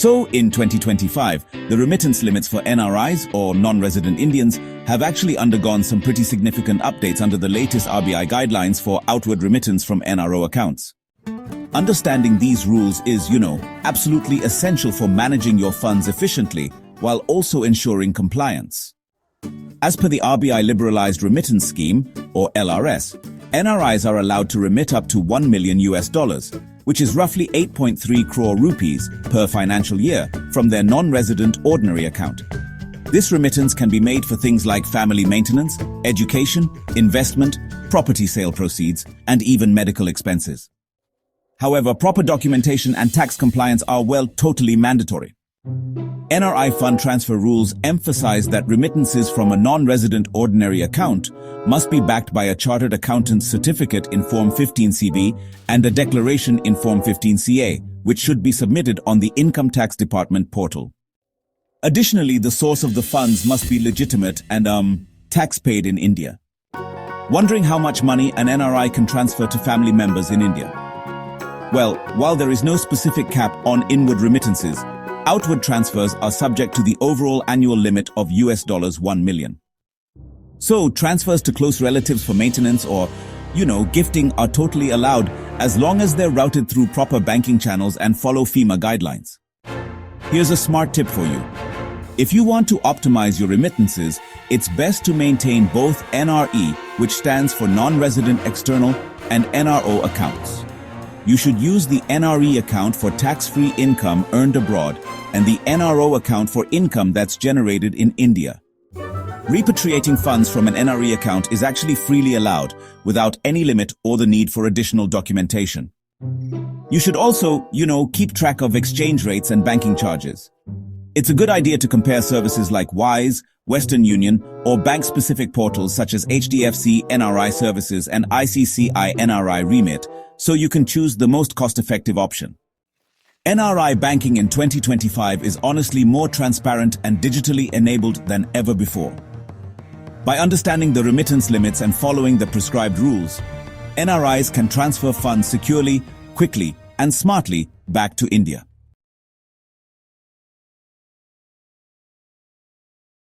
So, in 2025, the remittance limits for NRIs, or non-resident Indians, have actually undergone some pretty significant updates under the latest RBI guidelines for outward remittance from NRO accounts. Understanding these rules is, absolutely essential for managing your funds efficiently, while also ensuring compliance. As per the RBI Liberalized Remittance Scheme, or LRS, NRIs are allowed to remit up to $1 million, which is roughly 8.3 crore rupees per financial year, from their non-resident ordinary account. This remittance can be made for things like family maintenance, education, investment, property sale proceeds, and even medical expenses. However, proper documentation and tax compliance are, totally mandatory. NRI fund transfer rules emphasize that remittances from a non-resident ordinary account must be backed by a chartered accountant's certificate in Form 15CB and a declaration in Form 15CA, which should be submitted on the Income Tax Department portal. Additionally, the source of the funds must be legitimate and, tax paid in India. Wondering how much money an NRI can transfer to family members in India? Well, while there is no specific cap on inward remittances, outward transfers are subject to the overall annual limit of $1 million. So, transfers to close relatives for maintenance or, gifting are totally allowed as long as they're routed through proper banking channels and follow FEMA guidelines. Here's a smart tip for you. If you want to optimize your remittances, it's best to maintain both NRE, which stands for non-resident external, and NRO accounts. You should use the NRE account for tax-free income earned abroad and the NRO account for income that's generated in India. Repatriating funds from an NRE account is actually freely allowed without any limit or the need for additional documentation. You should also, keep track of exchange rates and banking charges. It's a good idea to compare services like Wise, Western Union, or bank-specific portals such as HDFC NRI Services and ICCI NRI Remit, so you can choose the most cost-effective option. NRI banking in 2025 is honestly more transparent and digitally enabled than ever before. By understanding the remittance limits and following the prescribed rules, NRIs can transfer funds securely, quickly, and smartly back to India.